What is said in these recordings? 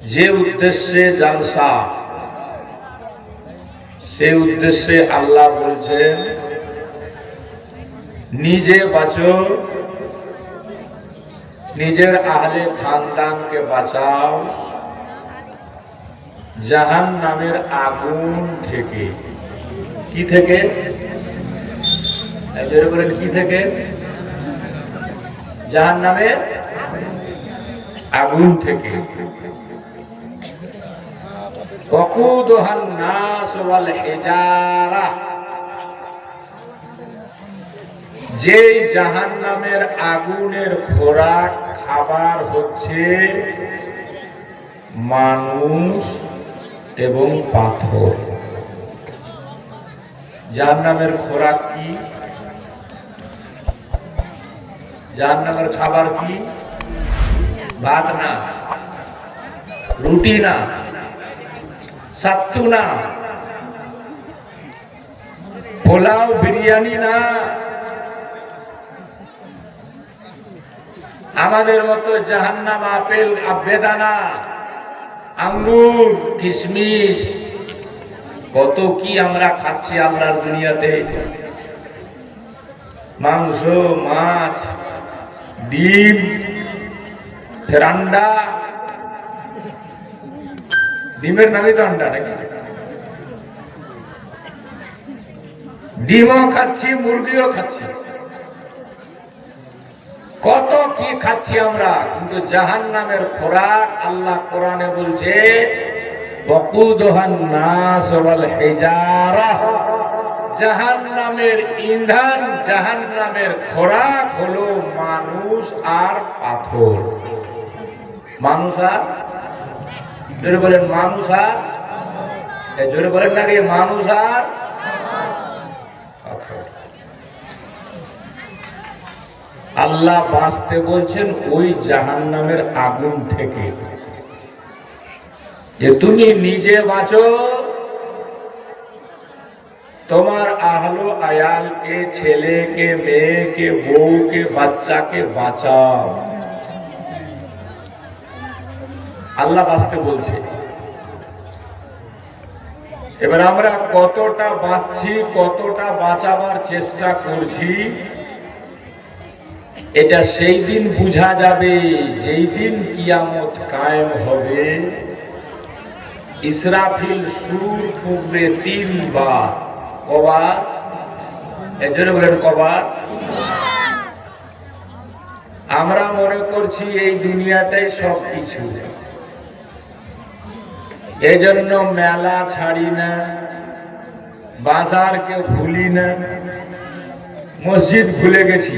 যে উদ্দেশ্যে জালসা, সেই উদ্দেশ্যে আল্লাহ বলছেন নিজে বাঁচো, নিজের আহলে খানদানকে বাঁচাও জাহান্নামের আগুন থেকে। কি থেকে? বলেন কি থেকে? জাহান্নামের আগুন থেকে। ওয়াকুদুহান নাস ওয়াল হিজারা, যেই জাহান্নামের আগুনের খোরাক খাবার হচ্ছে মানুষ এবং পাথর। জাহান্নামের খোরাক কি? জাহান্নামের খাবার কি? ভাত না, রুটি না, সাত্তু না, পোলাও বিরিয়ানি না, আমাদের মতো জাহান্নাম আপেল, বেদানা, আঙ্গুর, কিশমিশ, কত কি আমরা খাচ্ছি আল্লাহর দুনিয়াতে। মাংস, মাছ, ডিম, ফের আন্ডা। ডিমের নামই তো আন্ডা নাকি? ডিমও খাচ্ছি, মুরগিও খাচ্ছি, কত কি খাচ্ছি আমরা। কিন্তু জাহান্নামের খোরাক আল্লাহ কোরআনে বলছে ওয়াকুদুহান নাস ওয়াল হিজারা, জাহান্নামের ইন্ধন, জাহান্নামের খোরাক হলো মানুষ আর পাথর। মানুষ আর, জোরে বলেন মানুষ আর, জোরে বলেন নাকি মানুষ আর পাথর। আল্লাহ বাঁচতে বলছেন ওই জাহান্নামের আগুন থেকে, যে তুমি নিজে বাঁচো, তোমার আহলো আয়ালকে, ছেলেকে, মেয়েকে, বউকে, বাচ্চাকে বাঁচাও। আল্লাহ বাঁচতে বলছে। এবার আমরা কতটা বাঁচছি, কতটা বাঁচাবার চেষ্টা করছি, এটা সেই দিন বুঝা যাবে যেই দিন কিয়ামত কায়েম হবে। ইসরাফিল সুর ফুঁকবে 3 বার। কবার? এজন্য বলেন কবার? আমরা মনে করছি এই দুনিয়াটাই সবকিছু, এজন্য মেলা ছাড়ি না, বাজারকে ভুলি না, মসজিদ ভুলে গেছি,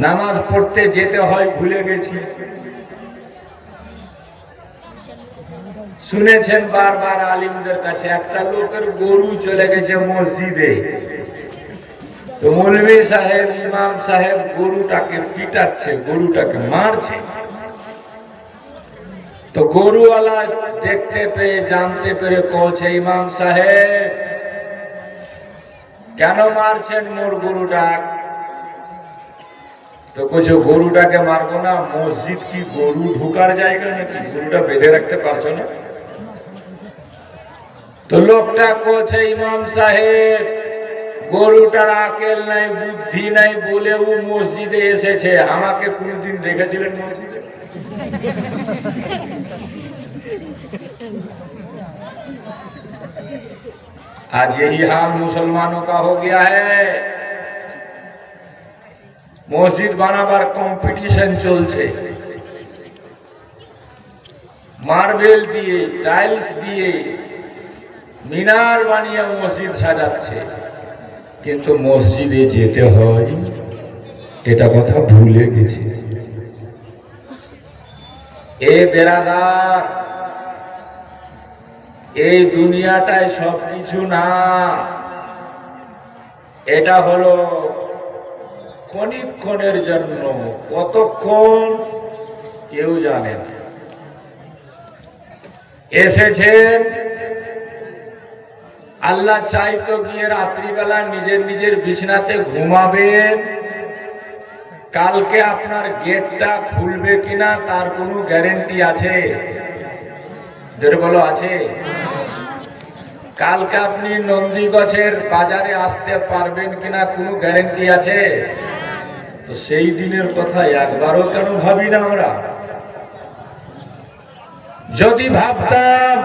নামাজ পড়তে যেতে হয় ভুলে গেছি। শুনেছেন বারবার আলিমদের কাছে, একটা লোকের গরু চলে গেছে মসজিদে, তো মৌলভী সাহেব, ইমাম সাহেব গরুটাকে পিটাচ্ছে, গরুটাকে মারছে। তো গরুওয়ালা দেখতে পেয়ে, জানতে পেরে কইছে, ইমাম সাহেব কেন মারছেন মোর গরুটা? তো কইছে গরুটাকে মারবো না, মসজিদ কি গরু ঢুকার জায়গা নাকি? গরুটা বেঁধে রাখতে পারছো না? তো লোকটা কইছে, ইমাম সাহেব গরুটার আকেল নাই, বুদ্ধি নাই বলে ও মসজিদে এসেছে, আমাকে কোনদিন দেখেছিলেন মসজিদে? आज यही हाल मुसलमानों का हो गया है। মসজিদ বানাবার কম্পিটিশন চলছে, মার্বেল দিয়ে, টাইলস দিয়ে মিনার বানিয়ে মসজিদ সাজাচ্ছে, কিন্তু মসজিদে যেতে হয় এটা কথা ভুলে গেছে। এ বেরাদার, এই দুনিয়াটায় সবকিছু না, এটা হলো ক্ষণিকক্ষণের জন্য। কতক্ষণ কেউ জানে না। এসেছেন, আল্লাহ চাইতো গিয়ে রাত্রিবেলা নিজের নিজের বিছানাতে ঘুমাবেন, কালকে আপনার গেটটা খুলবে কিনা তার কোনো গ্যারেন্টি আছে? যেটা বলো আছে। কালকে আপনি নন্দীগছের বাজারে আসতে পারবেন কিনা কোনো গ্যারেন্টি আছে? তো সেই দিনের কথা একবারও কেন ভাবি না আমরা? যদি ভাবতাম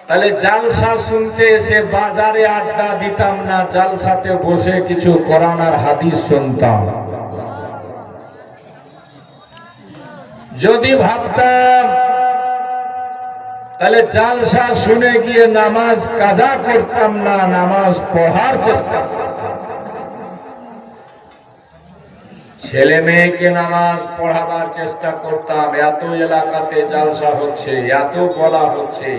তাহলে জালসা শুনতে এসে বাজারে আড্ডা দিতাম না, জালসাতে বসে কিছু কোরআন আর হাদিস শুনতাম। যদি ভাবতাম তাহলে জালসা শুনে গিয়ে নামাজ কাজা করতাম না, নামাজ পড়ার চেষ্টা করতাম। ছেলে মেয়েকে নামাজ পড়াবার চেষ্টা করতাম। এত এলাকাতে জালসা হচ্ছে, এত বলা হচ্ছে,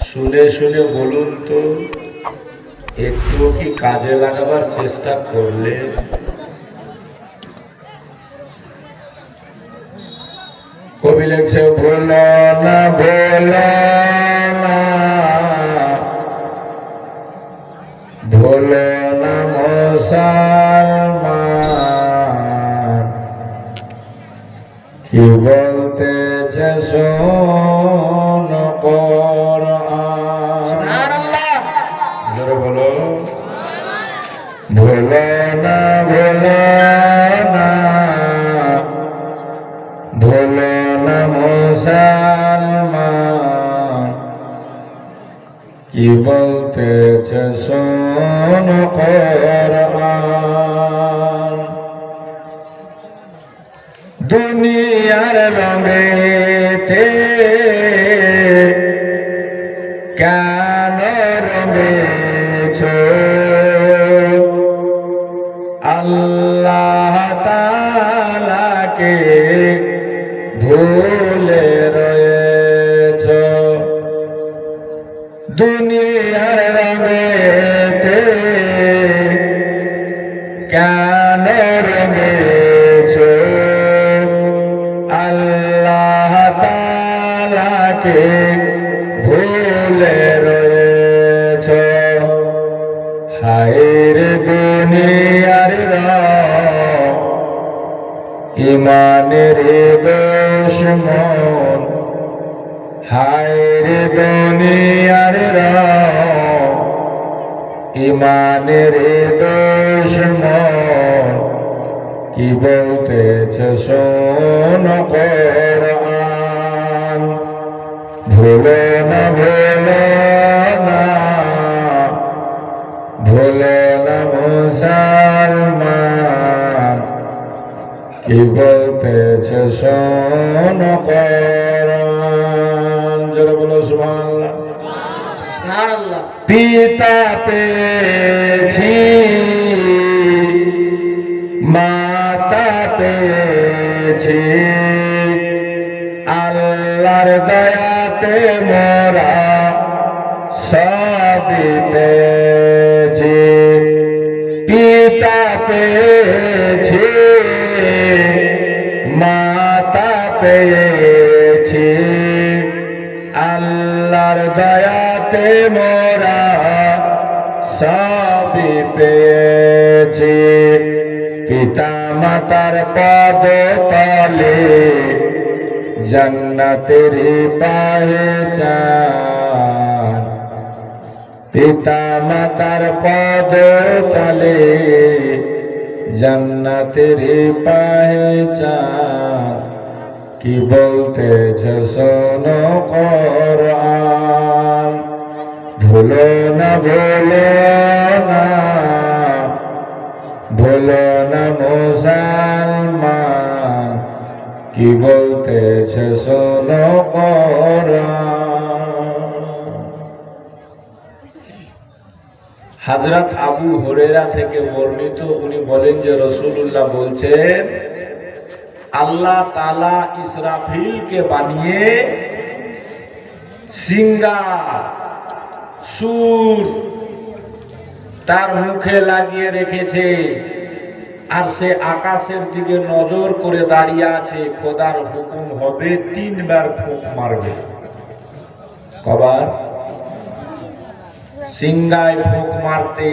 শুনে শুনে বলুন তো একটু কি কাজে লাগাবার চেষ্টা করলে? কবি লিখছে ভুলো না ভুলো না ভুলো না মুসলমান, কি বলতেছে শোন কোরআন। সুবহানাল্লাহ, জোরে বলো। ভুলো না ভুলো না ভুলো না মুসলমান, কি বলতেছে শোন কোরআন। দুনিয়ার রঙেতে কেন রঙেছ, আল্লাহ তাআলাকে ভুলে রয়েছ। দুনিয়ার রঙেতে কেন রঙেছ, আল্লাহ তাআলাকে ভুলে রয়েছ। হায়র দুনিয়ার রং, ইমানের দুশমন, হায়র দুনিয়ার রং, ইমানের দুশমন, কি বলতেছে শোন কোরআন। ভুলো না ভুলো না ভুলো না মুসলমান, কি বলতেছে শোন কোরআন। জোরে বলো সুবহানাল্লাহ। সুবহানাল্লাহ। পিতা পেয়েছি, মাতা পেয়েছি, আল্লাহর দয়াতে মোরা সবই পেয়েছি। পিতা পেয়েছি, মাতা পেয়েছি, আল্লাহর দয়াতে মোরা সবই পেয়েছি। পিতা মাতার পদ তলে জান্নাতের পাহচান, পিতা মাতার পদ তলে জান্নাতের পাহচান, কি বলতেছে শোনো কোরআন। ভুলো না ভুলো না ভুলো না মুসলমান, কি বলতেছে শোনো কোরআন। হযরত আবু হুরায়রা থেকে বর্ণিত, উনি বলেন যে রাসূলুল্লাহ বলছেন, আল্লাহ তাআলা ইসরাফিলকে বানিয়ে সিঙ্গার সুর তার মুখে লাগিয়ে রেখেছে, আর সে আকাশের দিকে নজর করে দাঁড়িয়ে আছে। খোদার হুকুম হবে 3 বার ফুঁক মারবে। কবার? সিঙ্গায় ফুঁক মারতে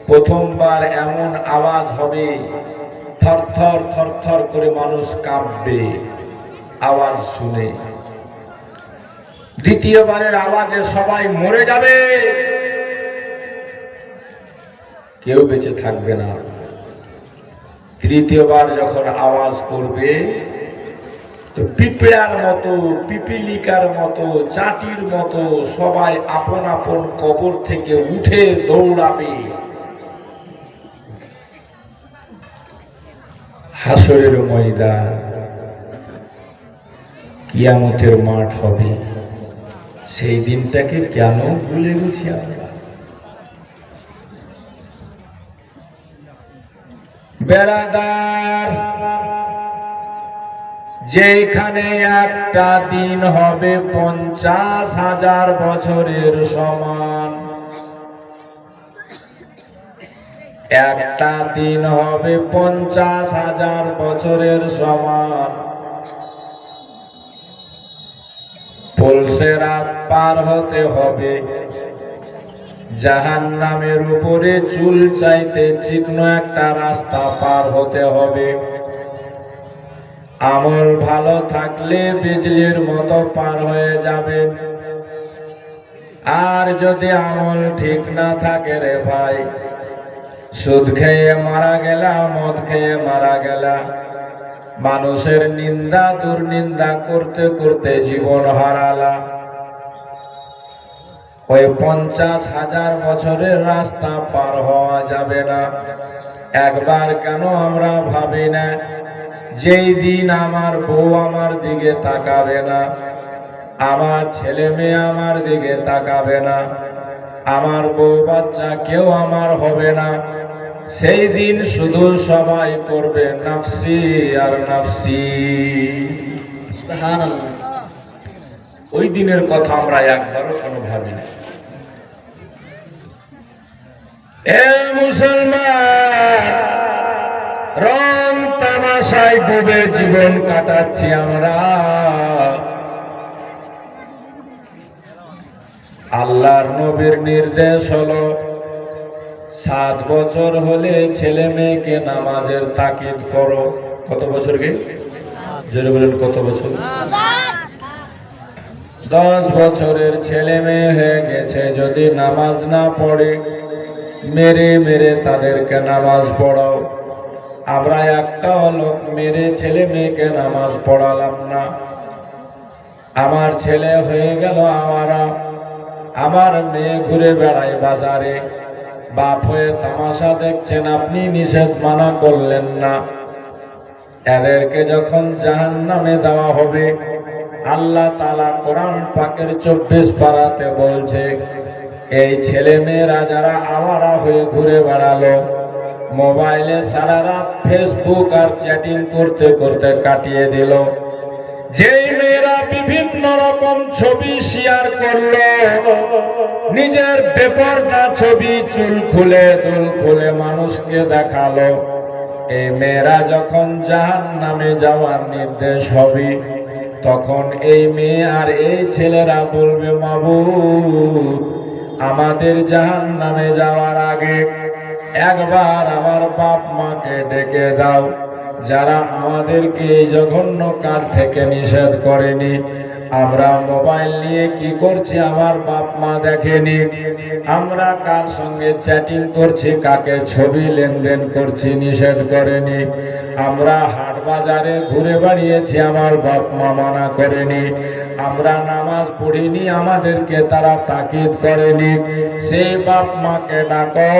প্রথমবার এমন আওয়াজ হবে, থরথর থরথর করে মানুষ কাঁপবে আওয়াজ শুনে। দ্বিতীয়বারের আওয়াজে সবাই মরে যাবে, কেউ বেঁচে থাকবে না। তৃতীয়বার যখন আওয়াজ করবে তো পিঁপড়ার মতো, পিপিলিকার মতো, চাটির মতো সবাই আপন আপন কবর থেকে উঠে দৌড়াবে। হাসরের ময়দান, কিয়ামতের মাঠ হবে। সেই দিনটাকে কেন ভুলে গেছি আমরা? বেরাদার, যেখানে একটা দিন হবে 50,000 বছরের সমান, একটা দিন হবে 50,000 বছরের সমান। পলসেরাত পার হতে হবে, জাহান্নামের উপরে চুল চাইতে চিকন একটা রাস্তা পার হতে হবে। আমল ভালো থাকলে বিজলির মতো পার হয়ে যাবে, আর যদি আমল ঠিক না থাকে রে ভাই, সুদ খেয়ে মারা গেলা, মদ খেয়ে মারা গেলা, মানুষের নিন্দা দুর্নিন্দা করতে করতে জীবন হারালা, ওই 50,000 বছরের রাস্তা পার হওয়া যাবে না। একবার কেন আমরা ভাবি না, যেই দিন আমার বউ আমার দিকে তাকাবে না, আমার ছেলে মেয়ে আমার দিকে তাকাবে না, আমার বউ বাচ্চা কেউ আমার হবে না, সেই দিন শুধু সবাই করবে নাফসি আর নাফসি। সুবহানাল্লাহ। ওই দিনের কথা আমরা একবারও কোনো ভাবি না। এ মুসলমান, রং তামাশায় ডুবে জীবন কাটাচ্ছি আমরা। আল্লাহর নবীর নির্দেশ হলো 7 বছর হলে ছেলে মেয়েকে নামাজের তাকিদ করো। কত বছরকে? জোরে বলেন, কত বছর? 10 বছরের ছেলে মেয়ে হয়ে গেছে, যদি নামাজ না পড়ে মেরে মেরে তাদেরকে নামাজ পড়াও। আমরা একটা লোক মেরে ছেলে মেয়েকে নামাজ পড়ালাম না। আমার ছেলে হয়ে গেল আওয়ারা, আমার মেয়ে ঘুরে বেড়ায় বাজারে, বাপ হয়ে তামাশা দেখছেন, আপনি নিষেধ মানা করলেন না। এদেরকে যখন জাহান্নামে দেওয়া হবে, আল্লাহ তাআলা কোরআন পাকের 24 পারাতে বলছে, এই ছেলে মেয়েরা যারা আওয়ারা হয়ে ঘুরে বেড়ালো, মোবাইলে সারা রাত ফেসবুক আর চ্যাটিং করতে করতে কাটিয়ে দিল, যেই মেয়েরা বিভিন্ন রকম ছবি শেয়ার করলো, নিজের বেপরদা ছবি, চুল খুলে দুল খুলে মানুষকে দেখালো, এই মেয়েরা যখন জাহান্নামে যাওয়ার নির্দেশ হবে, তখন এই মেয়ে আর এই ছেলেরা বলবে, মাবুদ, আমাদের জাহান্নামে যাওয়ার আগে একবার আমার বাপ মাকে ডেকে দাও, যারা আমাদেরকে এই জঘন্য কাজ থেকে নিষেধ করেনি। আমরা মোবাইল নিয়ে কি করছি আমার বাপ মা দেখেনি, আমরা কার সঙ্গে চ্যাটিং করছি, কাকে ছবি লেনদেন করছি নিষেধ করেনি, আমরা হাট বাজারে ঘুরে বেড়িয়েছি আমার বাপ মা মানা করেনি, আমরা নামাজ পড়িনি আমাদেরকে তারা তাকিদ করেনি। সেই বাপ মাকে ডাকো,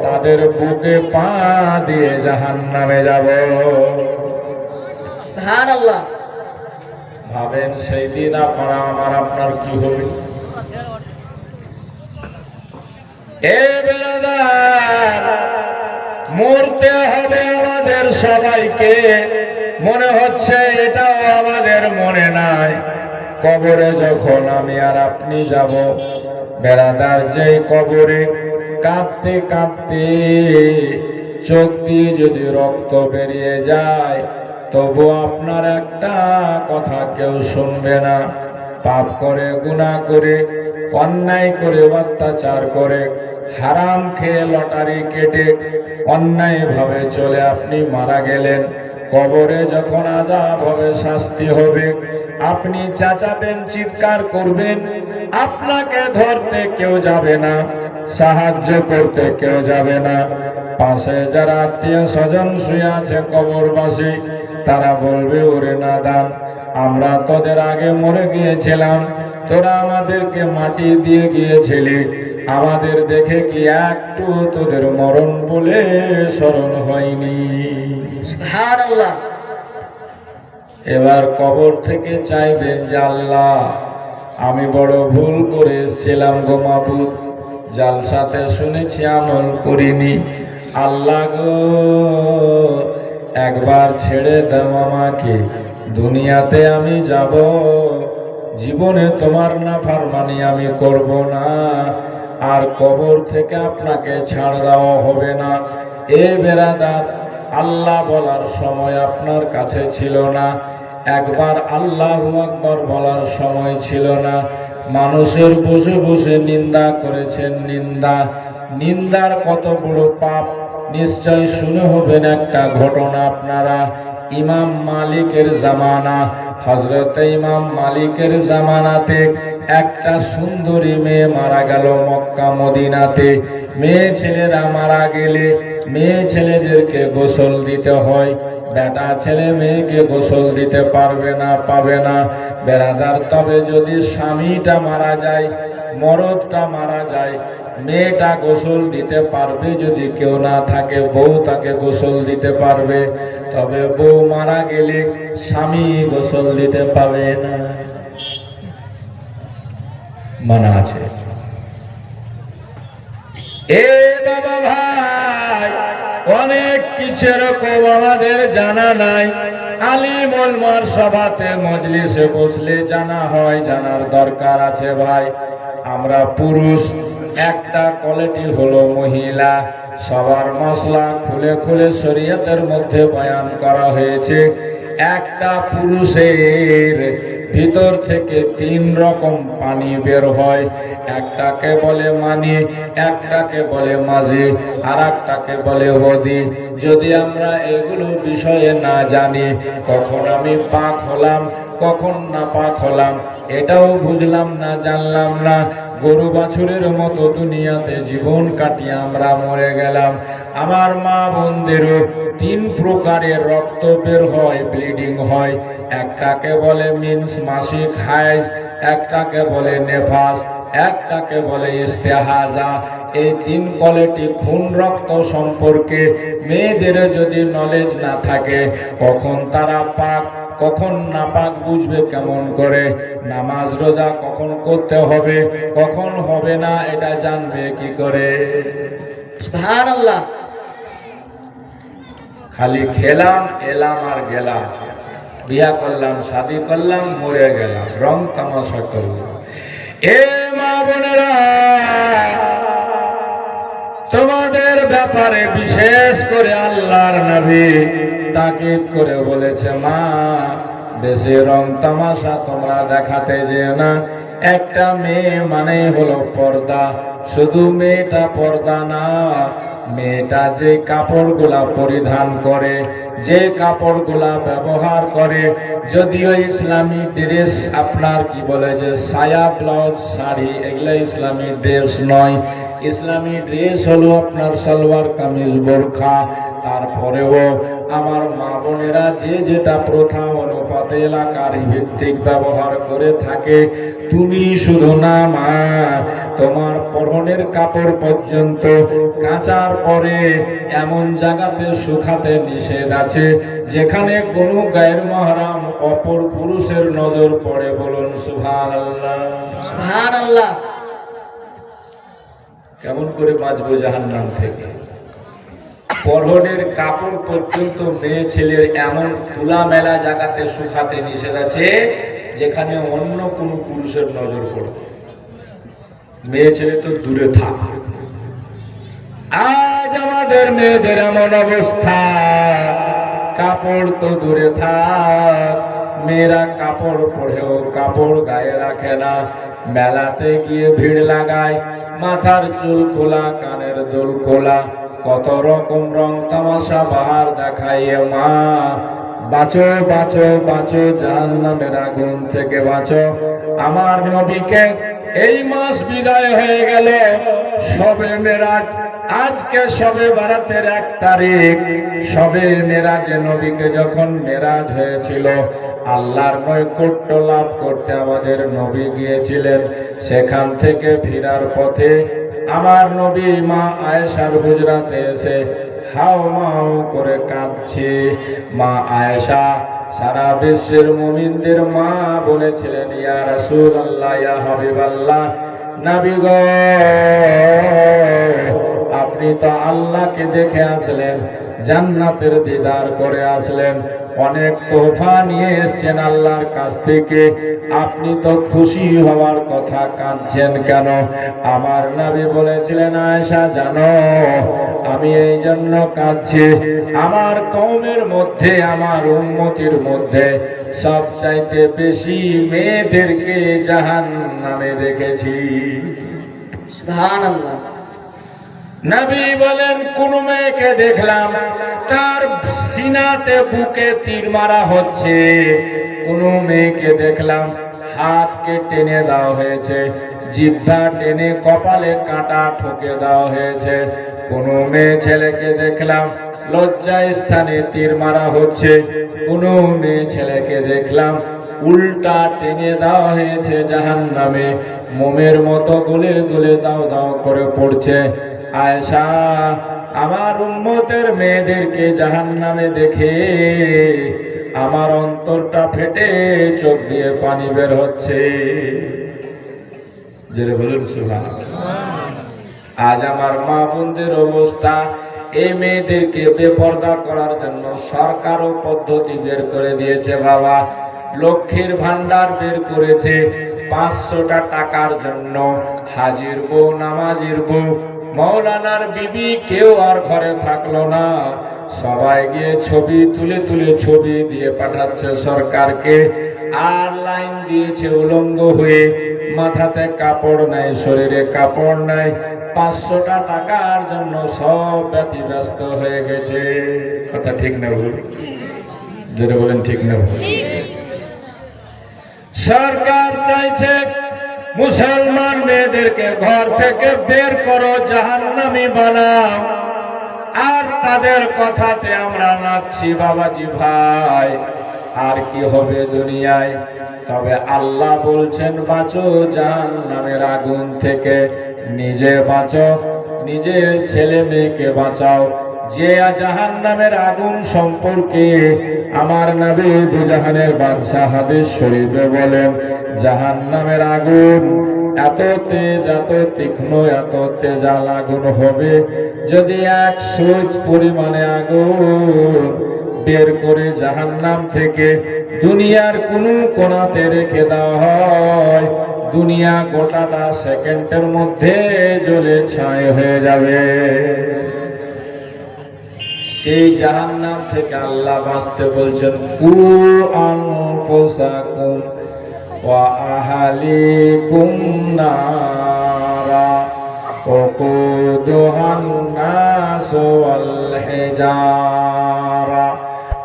তাদের বুকে পা দিয়ে জাহান্নামে যাব। সুবহানাল্লাহ। ভাবেন সেই দিন আপনারা আমার আপনার কি হবে? এ বেরাদার, মরতে হবে আমাদের সবাইকে। মনে হচ্ছে এটাও আমাদের মনে নাই, কবরে যখন আমি আর আপনি যাব, বেরাদার, যেই কবরে কাঁদতে কাঁদতে চোখ দিয়ে যদি রক্ত বেরিয়ে যায়, তবু আপনার একটা কথা কেউ শুনবে না। পাপ করে, গুনাহ করে, অন্যায় করে, অত্যাচার করে হারাম খেয়ে লটারি কেটে অন্যায়ভাবে চলে আপনি মারা গেলেন, কবরে যখন আযাব হবে, শাস্তি হবে, আপনি চেঁচাবেন, চিৎকার করবেন, আপনাকে ধরতে কেউ যাবে না, সাহায্য করতে কেউ যাবে না। পাশে যারা আত্মীয় স্বজন শুয়ে আছে কবরবাসী, তারা বলবে, ওরে নাদান, আমরা তোদের আগে মরে গিয়েছিলাম, তোরা আমাদেরকে মাটি দিয়ে গিয়েছিলি, আমাদের দেখে কি একটু তোদের মরণ বলে স্মরণ হয়নি? সুবহানাল্লাহ। এবার কবর থেকে চাইবেন যে আল্লাহ, আমি বড় ভুল করে এসেছিলাম গো মাবুদ, জালসাতে শুনেছি আমল করিনি, আল্লাহ গো একবার ছেড়ে দাও আমাকে, দুনিয়াতে আমি যাব, জীবনে তোমার নাফরমানি আমি করব না, আর কবর থেকে আপনাকে ছাড় দেওয়া হবে না। এ বেরাদার, আল্লাহ বলার সময় আপনার কাছে ছিল না, একবার আল্লাহু আকবার বলার সময় ছিল না, মানুষের বসে বসে নিন্দা করেছেন, নিন্দার কত বড় পাপ নিশ্চয় শুনে হবেন একটা ঘটনা আপনারা। ইমাম মালিকের জামানা, হযরত ইমাম মালিকের জামানাতে একটা সুন্দরী মেয়ে মারা গেল মক্কা মদিনাতে। মেয়ে ছেলেরা মারা গেলে মেয়ে ছেলেদেরকে গোসল দিতে হয়, বেটা ছেলে মেয়েকে গোসল দিতে পারবে না, পাবে না বেরাদার। তবে যদি স্বামীটা মারা যায়, মরদটা মারা যায়, মেয়েটা গোসল দিতে পারবে, যদি কেউ না থাকে বউ তাকে গোসল দিতে পারবে। তবে বউ মারা গেলে স্বামী গোসল দিতে পারবে না, মানা আছে। এ বাবা ভাই, অনেক কিছু এরকম আমাদের জানা নাই, আলিম ওলামার সভাতে মজলিসে বসলে জানা হয়, জানার দরকার আছে ভাই। আমরা পুরুষ, একটা কোয়ালিটি হলো মহিলা, সবার মশলা খুলে খুলে শরীয়তের মধ্যে বয়ান করা হয়েছে। একটা পুরুষের ভিতর থেকে 3 রকম পানি বের হয়, একটাকে বলে মানি, একটাকে বলে মাঝি, আর একটাকে বলে বদি। যদি আমরা এগুলো বিষয়ে না জানি, কখন আমি পাক হলাম, কখন না পাক হলাম, এটাও বুঝলাম না, জানলাম না, গরু বাছুরের মতো দুনিয়াতে জীবন কাটিয়ে আমরা মরে গেলাম। আমার মা বোনদেরও 3 প্রকারের রক্ত বের হয়, ব্লিডিং হয়, একটাকে বলে মিন্স মাসিক হাইজ, একটাকে বলে নেফাস, একটাকে বলে ইস্তেহাজা। এই 3 কোয়ালিটি খুন রক্ত সম্পর্কে মেয়েদের যদি নলেজ না থাকে, কখন তারা পাক কখন নাপাক বুঝবে কেমন করে? নামাজ রোজা কখন করতে হবে কখন হবে না এটা জানবে কি করে? সুবহানাল্লাহ। খালি খেলাম, এলাম আর গেলাম, বিয়া করলাম, শাদি করলাম, মরে গেলাম, রং তামাশা করলাম। এ মা বোনেরা, তোমাদের ব্যাপারে বিশেষ করে আল্লাহর নবী তাকিদ করে বলেছে, মা বেশি রং তামাশা তোমরা দেখাতে যেও না। একটা মেয়ে মানে হলো পর্দা, শুধু মেয়েটা পর্দা না, মেয়েটা যে কাপড়গুলা পরিধান করে, যে কাপড়গুলা ব্যবহার করে, যদিও ইসলামী ড্রেস আপনার কি বলে যে সায়া ব্লাউজ শাড়ি, এগুলা ইসলামী ড্রেস নয়। ইসলামী ড্রেস হলো আপনার সালোয়ার কামিজ বোরখা। তারপরেও আমার মা বোনেরা যে যেটা প্রথা অনুপাতে এলাকার ভিত্তিক ব্যবহার করে থাকে, তুমি শুধু না মা, তোমার পরনের কাপড় পর্যন্ত কাচার পরে এমন জায়গাতে শুকাতে নিষেধ আছে যেখানে কোনো গায়ের মাহরাম অপর পুরুষের নজর পড়ে। বলুন সুবহানাল্লাহ। সুবহানাল্লাহ। কেমন করে বাঁচবো জাহান্নাম থেকে? পরনের কাপড় পর্যন্ত মেয়ে ছেলের এমন খোলামেলা জায়গাতে শুকাতে নিষেধ আছে যেখানে অন্য কোনো পুরুষের নজর পড়বে। মেয়ে ছেলে তো দূরে থাক। আজ আমাদের মেয়েদের এমন অবস্থা, কাপড় তো দূরে থাক, মেয়েরা কাপড় পরেও কাপড় গায়ে রাখে না, মেলাতে গিয়ে ভিড় লাগায়, মাথার চুল খোলা, কানের দুল খোলা, কত রকম রং তামাশা বাহার দেখাইয়ে মা বাঁচো বাঁচো বাঁচো, জাহান্নামের আগুন থেকে বাঁচো। আমার নবীকে এই মাস বিদায় হয়ে গেল, শবে মেরাজ, আজকে শবে বারাতের 1 তারিখ। শবে মেরাজে নবীকে যখন মেরাজ হয়েছিল, আল্লাহর নৈকট্য লাভ করতে আমাদের নবী গিয়েছিলেন। সেখান থেকে ফেরার পথে আমার নবী মা আয়েশার হুজরাতে এসে হাও মাও করে কাঁদছে। মা আয়েশা সারা বিশ্বের মুমিনদের মা বলেছিলেন, ইয়া রাসূলুল্লাহ, ইয়া হাবিবাল্লাহ, নবী গো, আপনি তো আল্লাহকে দেখে আসলেন, জান্নাতের দিদার করে আসলেন, অনেক তোহফা নিয়ে এসেছেন আল্লাহর কাছ থেকে, আপনি তো খুশি হওয়ার কথা, কাঁদছেন কেন? আমার নবী বলেছিলেন, আয়েশা জানো, আমি এই জন্য কাঁদছি, আমার কওমের মধ্যে, আমার উম্মতির মধ্যে সবচাইতে বেশি মেয়েদেরকে জাহান্নামে দেখেছি। সুবহানাল্লাহ। নবী বলেন, কোন মেয়েকে দেখলাম তার সিনাতে বুকে তীর মারা হচ্ছে, কোন মেয়েকে দেখলাম হাতকে টেনে দেওয়া হয়েছে, জিহ্বা টেনে কপালে কাঁটা ঠুকে দেওয়া হয়েছে, কোন মেয়ে ছেলেকে দেখলাম লজ্জা স্থানে তীর মারা হচ্ছে, কোন মেয়ে ছেলেকে দেখলাম উল্টা টেনে দেওয়া হয়েছে জাহান্নামে, মোমের মতো গলে গলে দাও দাও করে পড়ছে। আয়েশা, আমার উম্মতের মেয়েদেরকে জাহান্নামে দেখে আমার অন্তরটা ফেটে চোখ দিয়ে পানি বের হচ্ছে। জোরে বলুন সুবহানাল্লাহ। আজ আমার মা বোনদের অবস্থা, এই মেয়েদেরকে বেপরদা করার জন্য সরকারও পদ্ধতি বের করে দিয়েছে বাবা, লক্ষ্মীর ভান্ডার বের করেছে, 500টা টাকার জন্য হাজির বউ, নামাজির বউ, মৌলানার বিবি কেউ আর ঘরে থাকলো না, সবাই গিয়ে ছবি তুলে তুলে ছবি দিয়ে পাঠাচ্ছে সরকারকে, আর লাইন দিয়েছে উলঙ্গ হয়ে, মাথাতে কাপড় নাই, শরীরে কাপড় নাই, 500টা টাকার জন্য সব ব্যতিব্যস্ত হয়ে গেছে। কথা ঠিক না ভুল? যদি বলেন ঠিক না ভুল? সরকার চাইছে মুসলমান মেয়েদেরকে ঘর থেকে বের করো, জাহান্নামী বানাও, আর তাদের কথাতে আমরা নাচছি বাবাজি ভাই। আর কি হবে দুনিয়ায়? তবে আল্লাহ বলছেন, বাঁচো জাহান্নামের আগুন থেকে, নিজে বাঁচো, নিজের ছেলে মেয়েকে বাঁচাও। যে জাহান্নামের আগুন সম্পর্কে আমার নবী দুজাহানের বাদশা হাদিস শরীফে বলেন, জাহান্নামের আগুন এত তেজ, এত তীক্ষ্ণ, এত তেজাল আগুন হবে, যদি 1 সুচ পরিমাণে আগুন বের করে জাহান্নাম থেকে দুনিয়ার কোন কোণাতে রেখে দেওয়া হয়, দুনিয়া গোটাটা সেকেন্ডের মধ্যে জ্বলে ছাই হয়ে যাবে। সেই জাহান্নাম থেকে আল্লাহ বাঁচতে বলছেন, কু আনফুসাকুম ওয়া আহলিকুম নারা ওয়াকুদুহান নাস ওয়াল হিজারা।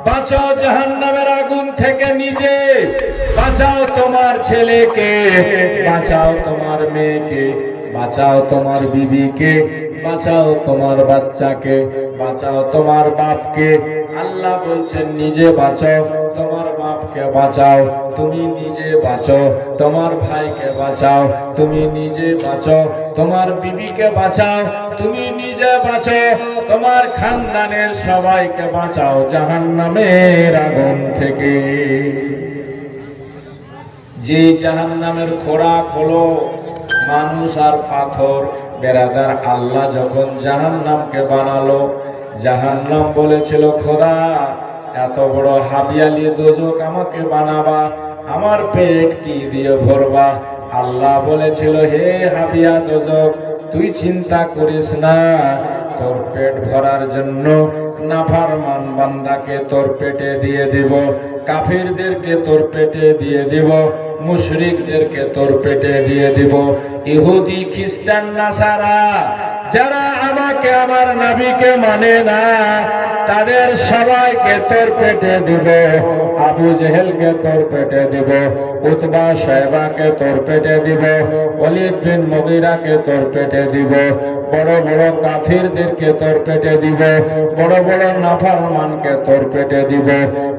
বাঁচাও জাহান্নামের আগুন থেকে, নিজে বাঁচাও তোমার ছেলেকে, বাঁচাও তোমার মেয়েকে, বাঁচাও তোমার বিবিকে, বাঁচাও তোমার বাচ্চাকে, বাঁচাও তোমার বাপকে। আল্লাহ বলছেন, নিজে বাঁচাও, তোমার বাপকে বাঁচাও, তুমি নিজে বাঁচো, তোমার ভাইকে বাঁচাও, তুমি নিজে বাঁচো, তোমার বিবিকে বাঁচাও, তুমি নিজে বাঁচো, তোমার খানদানের সবাইকে বাঁচাও জাহান্নামের আগুন থেকে। যে জাহান্নামের খোরাক হলো মানুষ আর পাথর। বেরাদার, আল্লাহ যখন জাহান্নামকে বানালো, জাহান্নাম বলেছিল, খোদা এত বড় হাবিয়ালি দোজক আমাকে বানাবা, আমার পেট কি দিয়ে ভরবা? আল্লাহ বলেছিল, হে হাবিয়া দোজক, তুই চিন্তা করিস না, তোর পেট ভরার জন্য নাফরমান বান্দাকে তোর পেটে দিয়ে দিব, কাফিরদেরকে তোর পেটে দিয়ে দিব, মুশরিকদেরকে তোর পেটে দিয়ে দিব। ইহুদি খ্রিস্টান নাসারা যারা আমাকে আমার নবীকে মানে না তাদের সবাইকে তোর পেটে দিব। আবু জেহেলকে তোর পেটে দিব, উতবা সাহেবাকে তোর পেটে দিব, ওয়ালিদ বিন মুগীরাকে তোর পেটে দিব, বড় বড় কাফিরদেরকে তোর পেটে দিব, বড় বড় নাফরমানকে তোর পেটে দিব।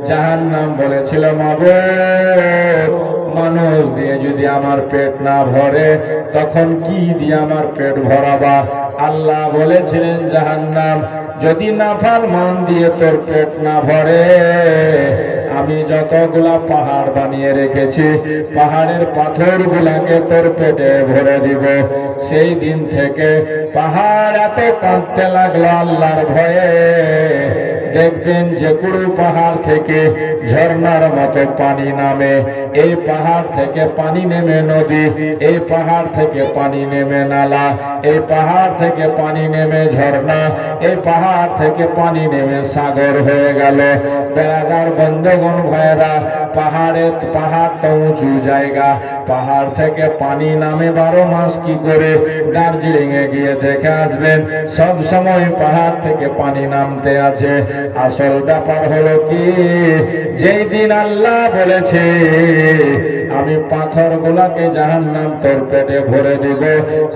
জাহান্নাম বলেছিল মাবুদ মানুষ দিয়ে যদি আমার পেট না ভরে তখন কি দিয়ে আমার পেট ভরাবা? আল্লাহ বলেছিলেন জাহান্নাম যদি নাফরমান দিয়ে তোর পেট না ভরে আমি যতগুলা পাহাড় বানিয়ে রেখেছি পাহাড়ের পাথরগুলাকে তোর পেটে ভরে দিব। সেই দিন থেকে পাহাড় এত কাঁদতে লাগলো আল্লাহর ভয়ে। দেখবেন যে কোনো পাহাড় থেকে ঝর্ণার মতো পানি নামে, এই পাহাড় থেকে পানি নেমে নদী, এই পাহাড় থেকে পানি নেমে নালা, এই পাহাড় থেকে পানি নেমে ঝর্ণা, এই পাহাড় থেকে পানি নেমে সাগর হয়ে গেল। বেড়াদার বন্ধুগণ ভাইরা, পাহাড় তো উঁচু জায়গা, পাহাড় থেকে পানি নামে 12 মাস কি করে? দার্জিলিং এ গিয়ে দেখে আসবেন সব সময় পাহাড় থেকে পানি নামতে আছে। আসল ব্যাপার হলো কি, যেই দিন আল্লাহ বলেছে আমি পাথরগুলাকে জাহান্নাম তোর পেটে ভরে দিব,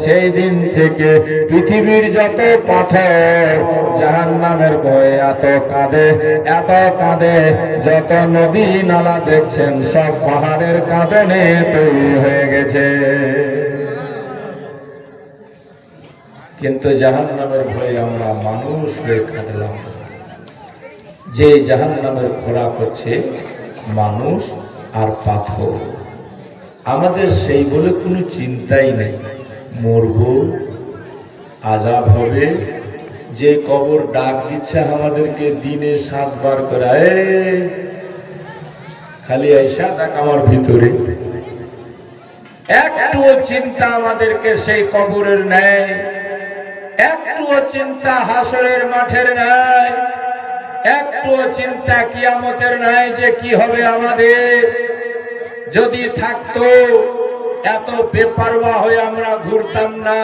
সেই দিন থেকে পৃথিবীর যত পাথর জাহান্নামের ভয়ে এত কাঁদে, যত নদী নালা দেখছেন সব পাহাড়ের কাঁদনে তৈরি হয়ে গেছে। কিন্তু জাহান্নামের ভয়ে আমরা মানুষ হয়ে কাঁদলাম। যে জাহান্নামের খোরাক হচ্ছে মানুষ আর পাথর। আমাদের সেই বলে কোনো চিন্তাই নেই, মরব, আযাব হবে। যে কবর ডাক দিচ্ছে আমাদেরকে দিনে 7 বার করে, খালি আইসা দেখ আমার ভিতরে। একটুও চিন্তা আমাদেরকে সেই কবরের নেই, একটুও চিন্তা হাসরের মাঠের নাই, একটুও চিন্তা কিয়ামতের নাই যে কি হবে আমাদের। যদি থাকতো এত বেপরোয়া হয়ে আমরা ঘুরতাম না,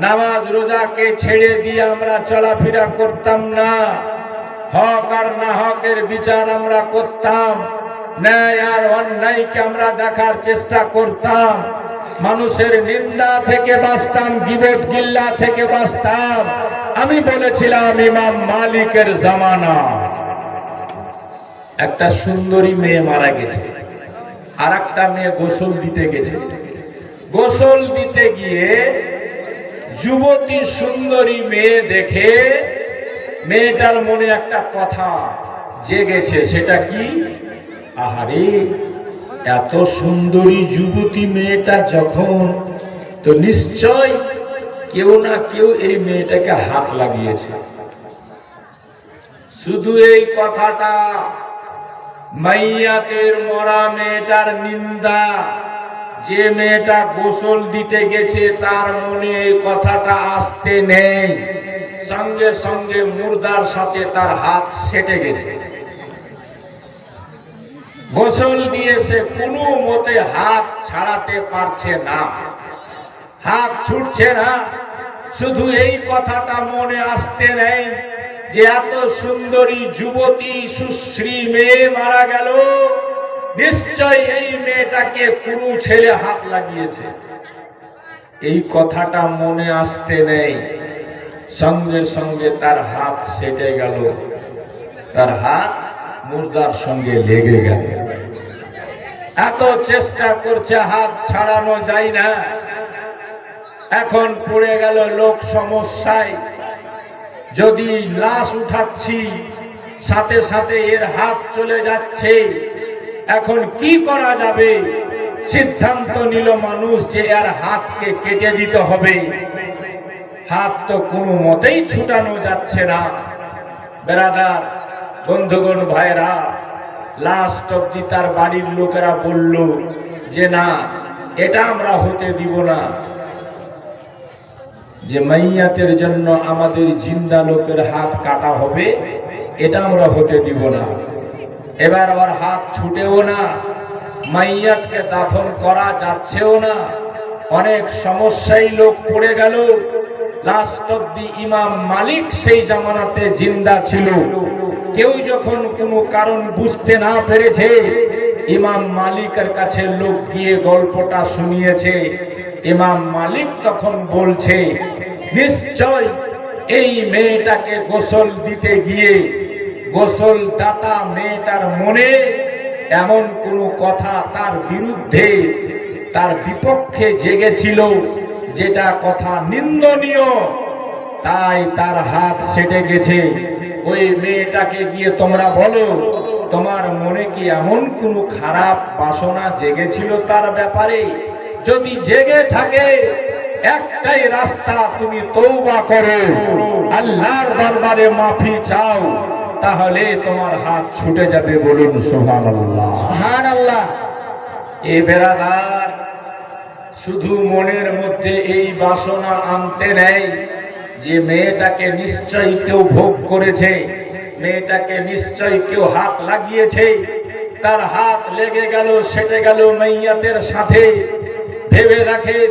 নামাজ রোজাকে ছেড়ে দিয়ে আমরা চলাফেরা করতাম না, হক আর না হকের বিচার আমরা করতাম, ন্যায় আর অন্যায়কে আমরা দেখার চেষ্টা করতাম, মানুষের নিন্দা থেকে বাঁচতাম, গীবত গিল্লা থেকে বাঁচতাম। আমি বলেছিলাম ইমাম মালিকের জামানা একটা সুন্দরী মেয়ে মারা গেছে, আর একটা মেয়ে গোসল দিতে গেছে। গোসল দিতে গিয়ে যুবতী সুন্দরী মেয়ে দেখে মেয়েটার মনে একটা কথা জেগেছে। সেটা কি? আহারে, এত সুন্দরী যুবতী মেয়েটা যখন, তো নিশ্চয় কেউ না কেউ এই মেয়েটাকে হাত লাগিয়েছে। শুধু এই কথাটা, মাইয়াতের মরা মেয়েটার নিন্দা, যে মেয়েটা গোসল দিতে গেছে তার মনে এই কথাটা আসতে নেই, সঙ্গে সঙ্গে মুর্দার সাথে তার হাত সেটে গেছে। গোসল দিয়ে সে কোনো মতে হাত ছাড়াতে পারছে না, হাত ছুটছে না। শুধু এই কথাটা মনে আসতে নেই যে এত সুন্দরী যুবতী সুশ্রী মেয়ে মারা গেল, নিশ্চয় এই মেয়েটাকে কোনো ছেলে হাত লাগিয়েছে। এই কথাটা মনে আসতে নেই, সঙ্গে সঙ্গে তার হাত সেটে গেল, তার হাত মুর্দার সঙ্গে লেগে গেল। এত চেষ্টা করছে, হাত ছাড়ানো যায় না। এখন পড়ে গেল লোক সমস্যায়। যদি লাশ উঠাচ্ছি সাথে সাথে এর হাত চলে যাচ্ছে, এখন কি করা যাবে? সিদ্ধান্ত নিল মানুষ যে এর হাতকে কেটে দিতে হবে। হাত তো কোনো মতেই ছুটানো যাচ্ছে না। বেরাদার বন্ধুগণ ভাইরা, লাস্ট অব্দি তার বাড়ির লোকেরা বলল যে না, এটা আমরা হতে দিব না, যে মাইয়াতের জন্য আমাদের জিন্দা লোকের হাত কাটা হবে, এটা আমরা হতে দিব না। এবার ওর হাত ছুটেও না, মাইয়াতকে দাফন করা যাচ্ছেও না, অনেক সমস্যায় লোক পড়ে গেল। লাস্ট অব্দি ইমাম মালিক সেই জামানাতে জিন্দা ছিল। কেউ যখন কোনো কারণ বুঝতে না পেরেছে, ইমাম মালিকের কাছে লোক গিয়ে গল্পটা শুনিয়েছে। ইমাম মালিক তখন বলছে, নিশ্চয় এই মেয়েটাকে গোসল দিতে গিয়ে গোসল দাতা মেয়েটার মনে এমন কোনো কথা তার বিরুদ্ধে, তার বিপক্ষে জেগেছিল যেটা কথা নিন্দনীয়, তাই তার হাত সেটে গেছে। ওই মেয়েটাকে গিয়ে তোমরা বলো, তোমার মনে কি এমন কোনো খারাপ বাসনা জেগেছিল তার ব্যাপারে? যদি জেগে থাকে, একটাই রাস্তা, তুমি তওবা করো, আল্লাহর দরবারে মাফি চাও, তাহলে তোমার হাত ছুটে যাবে। বলুন সুবহানাল্লাহ। সুবহানাল্লাহ। এ বেরাদার, শুধু মনের মধ্যে এই বাসনা আনতে নেই যে মেয়েটাকে নিশ্চয়ই কেউ ভোগ করেছে, মেয়েটাকে নিশ্চয়ই কেউ হাত লাগিয়েছে, তার হাত লেগে গেল, সেটে গেল মাইয়াতের সাথে। ভেবে দেখেন,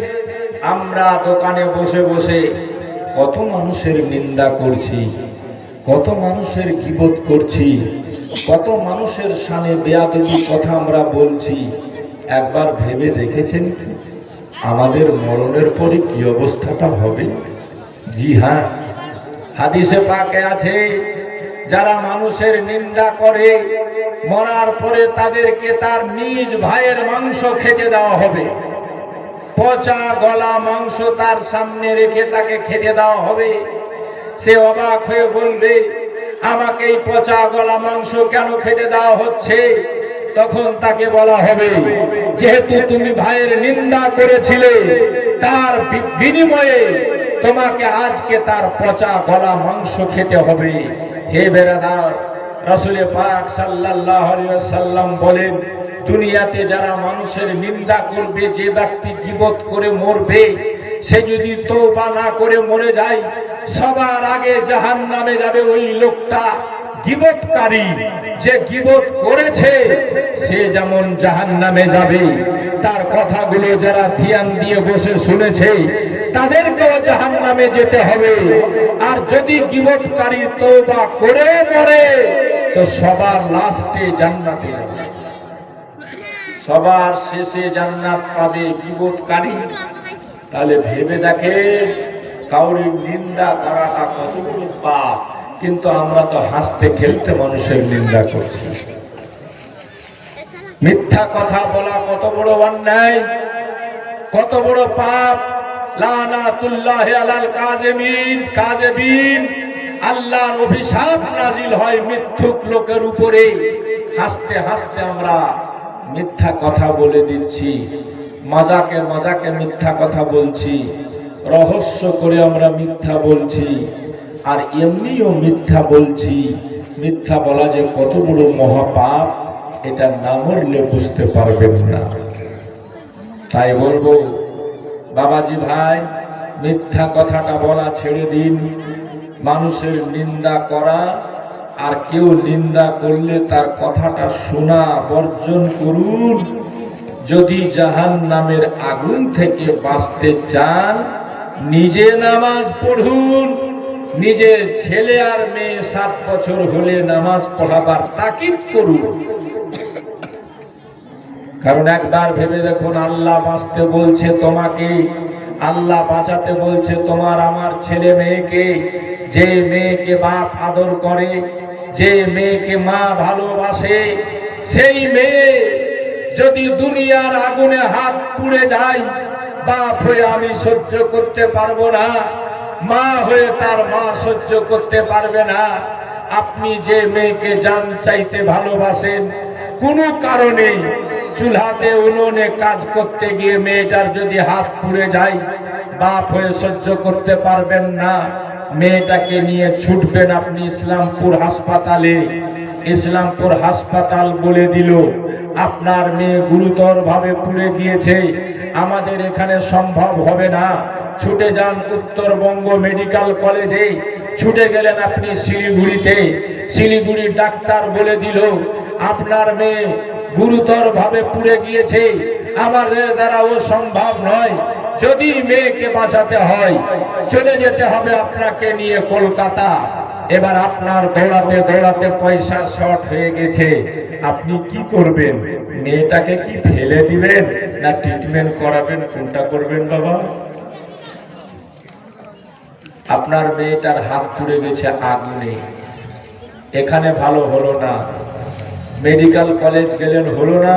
আমরা দোকানে বসে বসে কত মানুষের নিন্দা করছি, কত মানুষের গীবত করছি, কত মানুষের শানে বেয়াদবি কথা আমরা বলছি। একবার ভেবে দেখেছেন কি আমাদের মরণের পরে কি অবস্থাটা হবে? জি হ্যাঁ, হাদিসে পাকে আছে, যারা মানুষের নিন্দা করে মরার পরে তাদেরকে তার নিজ ভাইয়ের মাংস খেতে দেওয়া হবে। পচা গলা মাংস তার সামনে রেখে তাকে খেতে দেওয়া হবে। সে অবাক হয়ে বলবে, আমাকে এই পচা গলা মাংস কেন খেতে দেওয়া হচ্ছে? তখন তাকে বলা হবে, যেহেতু তুমি ভাইয়ের নিন্দা করেছিলে, তার বিনিময়ে তোমাকে আজকে তার পচা গলা মাংস খেতে হবে। হে বেরাদার, রাসূল পাক সাল্লাল্লাহু আলাইহি ওয়াসাল্লাম বলেন, দুনিয়াতে যারা মানুষের নিন্দা করবে, যে ব্যক্তি গীবত করে মরবে, সে যদি তওবা না করে মরে যায়, সবার আগে জাহান্নামে যাবে ওই লোকটা। গীবতকারী যে গীবত করেছে সে যেমন জাহান্নামে যাবে, তার কথাগুলো যারা ধ্যান দিয়ে বসে শুনেছে তাদেরকেও জাহান্নামে যেতে হবে। আর যদি গীবতকারী তওবা করে মরে, তো সবার লাস্টে জান্নাতে যাবে, সবার শেষে জান্নাত পাবে গীবতকারী। তাহলে ভেবে দেখেন, কাউরি নিন্দা করাটা কত বড় পাপ। কিন্তু আমরা তো হাসতে খেলতে মানুষের নিন্দা করছি। মিথ্যা কথা বলা কত বড় অন্যায়, কত বড় পাপ। লানাতুল্লাহি আলাল কাযিবিন, আল্লাহর অভিশাপ নাজিল হয় মিথ্যুক লোকের উপরে। হাসতে হাসতে আমরা মিথ্যা কথা বলে দিচ্ছি, মজাকে মজাকে মিথ্যা কথা বলছি, রহস্য করে আমরা মিথ্যা বলছি, আর এমনিও মিথ্যা বলছি। মিথ্যা বলা যে কত বড় মহাপাপ, এটা না মরলে বুঝতে পারবেন না। তাই বলবো, বাবাজি ভাই, মিথ্যা কথাটা বলা ছেড়ে দিন। মানুষের নিন্দা করা আর কেউ নিন্দা করলে তার কথাটা শোনা বর্জন করুন। যদি জাহান্নামের আগুন থেকে বাঁচতে চান, নিজে নামাজ পড়ুন, নিজের ছেলে আর মেয়ে 7 বছর হলে নামাজ পড়াবার তাকিদ করুন। কারণ একবার ভেবে দেখুন, আল্লাহ বাঁচতে বলছে তোমাকে, আল্লাহ বাঁচাতে বলছে তোমার আমার ছেলে মেয়েকে। যে মেয়েকে বাপ আদর করে, যে মেয়েকে মা ভালোবাসে, সেই মেয়ে যদি দুনিয়ার আগুনে হাত পুড়ে যায়, বাপ হয়ে আমি সহ্য করতে পারবো না, মা হয়ে তার মা সহ্য করতে পারবে না। আপনি যে মেয়েকে জান চাইতে ভালোবাসেন, কোনো কারণে চুলাতে উনুনে কাজ করতে গিয়ে মেয়েটার যদি হাত পুড়ে যায়, বাপ হয়ে সহ্য করতে পারবেন না, মেয়েটাকে নিয়ে ছুটবেন আপনি ইসলামপুর হাসপাতালে। ইসলামপুর হাসপাতাল বলে দিল আপনার মেয়ে গুরুতর ভাবে পুড়ে গিয়েছে, আমাদের এখানে সম্ভব হবে না, ছুটে যান উত্তরবঙ্গ মেডিকেল কলেজে। ছুটে গেলেন আপনি শিলিগুড়িতে, শিলিগুড়ির ডাক্তার বলে দিল আপনার মেয়ে গুরুতর ভাবে পুড়ে গিয়েছে, আমাদের দ্বারা ও সম্ভব নয়। যদি মেয়েকে বাঁচাতে হয় চলে যেতে হবে আপনাকে নিয়ে কলকাতা। এবার আপনার দৌড়াতে দৌড়াতে পয়সা শর্ট হয়ে গেছে, আপনি কি করবেন? মেয়েটাকে কি ফেলে দিবেন না ট্রিটমেন্ট করাবেন? কোনটা করবেন বাবা? আপনার মেয়েটার হাত পুড়ে গেছে আগুনে, এখানে ভালো হলো না, মেডিকেল কলেজ গেলেন হলো না,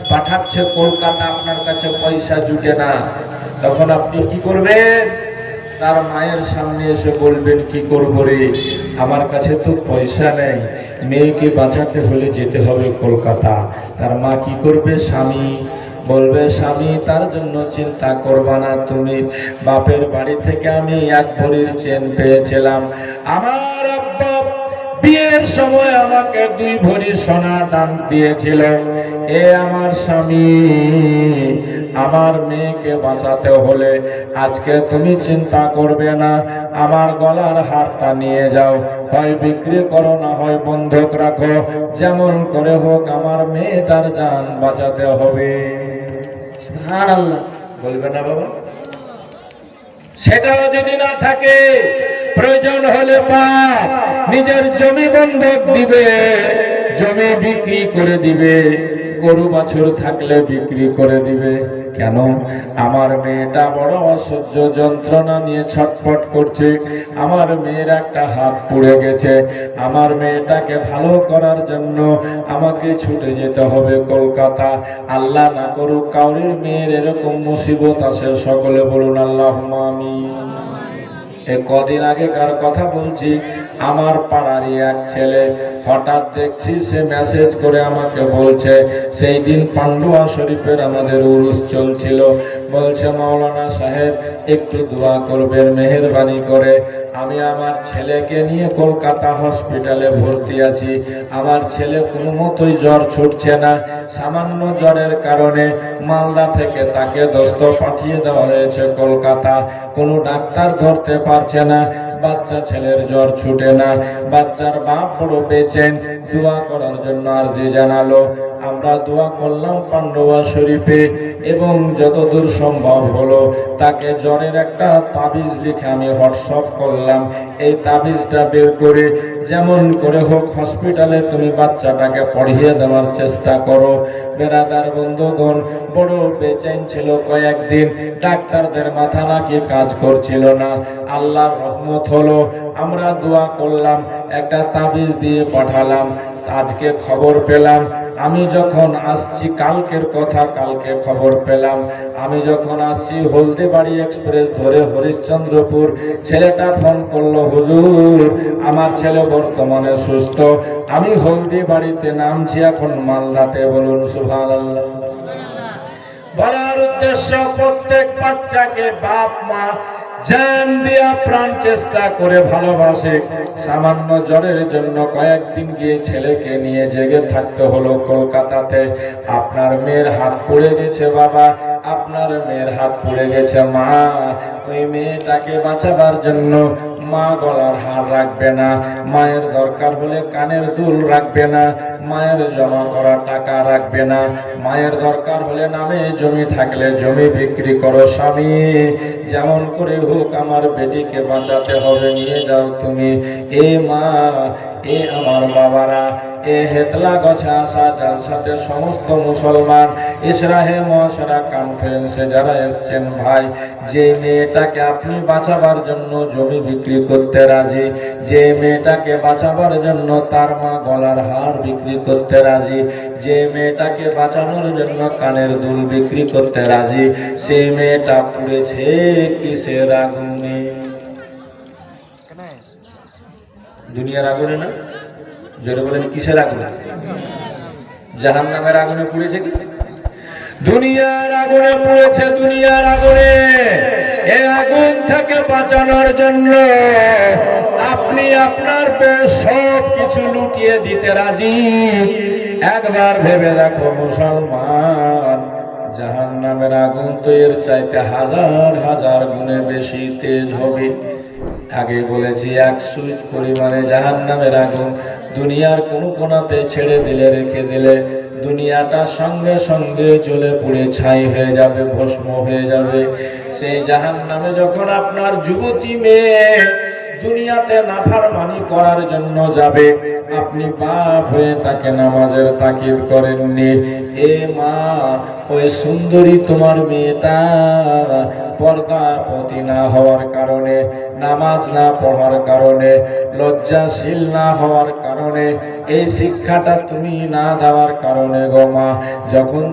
পাঠাচ্ছে কলকাতা, আপনার কাছে পয়সা জুটে না, তখন আপনি কি করবেন? তার মায়ের সামনে এসে বলবেন, কি করব রে, আমার কাছে তো পয়সা নেই, মেয়েকে বাঁচাতে হলে যেতে হবে কলকাতা। তার মা কি করবে? স্বামী বলবে, স্বামী তার জন্য চিন্তা করবা না তুমি, বাপের বাড়ি থেকে আমি 1 ভরির চেন পেয়েছিলাম, আমার আব্বা বিয়ের সময় আমাকে 2 ভরি সোনা দান দিয়েছিল। এ আমার স্বামী, আমার মেয়েকে বাঁচাতে হলে আজকে তুমি চিন্তা করবে না, আমার গলার হারটা নিয়ে যাও, হয় বিক্রি করো না হয় বন্ধক রাখো, যেমন করে হোক আমার মেয়েটার জান বাঁচাতে হবে। সুবহানাল্লাহ। বলবে না বাবা? সেটাও যদি না থাকে, প্রয়োজন হলে বাপ নিজের জমি বন্ধক দিবে, জমি বিক্রি করে দিবে, গরু বাছুর থাকলে বিক্রি করে দিবে। কেন? আমার মেয়েটা বড় অসহ্য যন্ত্রণা নিয়ে ছটফট করছে, আমার মেয়ের একটা হাত পুড়ে গেছে, আমার মেয়েটাকে ভালো করার জন্য আমাকে ছুটে যেতে হবে কলকাতা। আল্লাহ না করুক কাউরির মেয়ের এরকম মুসিবত আসে, সকলে বলুন আল্লাহুম্মা আমিন। কদিন আগেকার কথা বলছি, আমার পাড়ারই এক ছেলে, হঠাৎ দেখছি সে মেসেজ করে আমাকে বলছে, সেই দিন পান্ডুয়া শরীফের আমাদের উরুস চলছিল, বলছে মাওলানা সাহেব একটু দোয়া করবেন মেহেরবানি করে, আমি আমার ছেলেকে নিয়ে কলকাতা হসপিটালে ভর্তি আছি, আমার ছেলে কোনো মতোই জ্বর ছুটছে না, সামান্য জ্বরের কারণে মালদা থেকে তাকে দস্ত পাঠিয়ে দেওয়া হয়েছে কলকাতা, কোনো ডাক্তার ধরতে পারছে না, বাচ্চা ছেলের জ্বর ছুটে না, বাচ্চার বাপ বড় বেচেন, দোয়া করার জন্য আরজি জানালো। আমরা দোয়া করলাম পান্ডুয়া শরীফে, এবং যতদূর সম্ভব হলো তাকে জ্বরের একটা তাবিজ লিখে আমি হোয়াটসঅ্যাপ করলাম, এই তাবিজটা বের করে যেমন করে হোক হসপিটালে তুমি বাচ্চাটাকে পড়িয়ে দেওয়ার চেষ্টা করো। বেরাদার বন্ধুগণ, বড় বেচেন ছিল কয়েকদিন, ডাক্তারদের মাথা নাকি কাজ করছিল না, আল্লাহর রহমত হলো, আমরা দোয়া করলাম, একটা তাবিজ দিয়ে পাঠালাম, আজকে খবর পেলাম, আমি যখন আসছি, কালকের কথা, কালকে খবর পেলাম, আমি যখন আসছি হলদিবাড়ি এক্সপ্রেস ধরে হরিশ্চন্দ্রপুর, ছেলেটা ফোন করলো, হুজুর আমার ছেলে বর্তমানে সুস্থ, আমি হলদিবাড়িতে নামছি এখন মালদাতে। বলুন সুবহানাল্লাহ। বলার উদ্দেশ্য, প্রত্যেক বাচ্চাকে বাপ মা জান দিয়া প্রাণ চেষ্টা করে ভালোবাসে, সামান্য জ্বরের জন্য কয়েকদিন গিয়ে ছেলেকে নিয়ে জেগে থাকতে হলো কলকাতাতে। আপনার মেয়ের হাত পড়ে গেছে বাবা, আপনার মেয়ের হাত পড়ে গেছে মা, ওই মেয়েটাকে বাঁচাবার জন্য মা গলার হার রাখবে না, মায়ের দরকার হলে কানের দুল রাখবে না, মায়ের জমা করা টাকা রাখবে না, মায়ের দরকার হলে নামে জমি থাকলে জমি বিক্রি করো, স্বামী যেমন করে হোক আমার বেটিকে বাঁচাতে হবে, নিয়ে যাও তুমি। এ মা, এ আমার বাবারা, এ হেতলা গছা আসা জালসাতে সমস্ত মুসলমান, ইসরাহে মহাশরা কনফারেন্সে যারা এসছেন ভাই, যে মেয়েটাকে আপনি বাঁচাবার জন্য জমি বিক্রি করতে রাজি, যে মেয়েটাকে বাঁচাবার জন্য তার মা গলার হার বিক্রি করতে রাজি, যে মেয়েটাকে বাঁচানোর জন্য কানের দুল বিক্রি করতে রাজি, সেই মেয়েটা পুড়েছে কিসের আগুনে? দুনিয়ার আগুনে না? জোরে বলেন, কিসের আগুনে? জাহান্নামের আগুনে পুড়েছে কি? দুনিয়ার আগুনে পুড়েছে, দুনিয়ার আগুনে। এই আগুন থেকে বাঁচানোর জন্য আপনি আপনার সব কিছু লুটিয়ে দিতে রাজি। একবার ভেবে দেখো মুসলমান, জাহান্নামের আগুন তো এর চাইতে হাজার হাজার গুণে বেশি তেজ হবে। আগে বলেছি, 1 সুইচ পরিমাণে জাহান্নামের আগুন দুনিয়ার কোন কোনাতে ছেড়ে দিলে, রেখে দিলে দুনিয়াটা সঙ্গে সঙ্গে জ্বলে পুড়ে ছাই হয়ে যাবে, ভস্ম হয়ে যাবে। সেই জাহান্নামে যখন আপনার যুবতী মেয়ে দুনিয়াতে নাফরমানি করার জন্য যাবে, আপনি বাপ হয়ে তাকে নামাজের তাকিদ করেননি। এ মা, ওই সুন্দরী তোমার মেয়েটা পর্দাপতি না হওয়ার কারণে, নামাজ না পড়ার কারণে, লজ্জাশীল না হওয়ার কারণে, এই শিক্ষাটা তুমি না দেওয়ার কারণে গো মা, যখন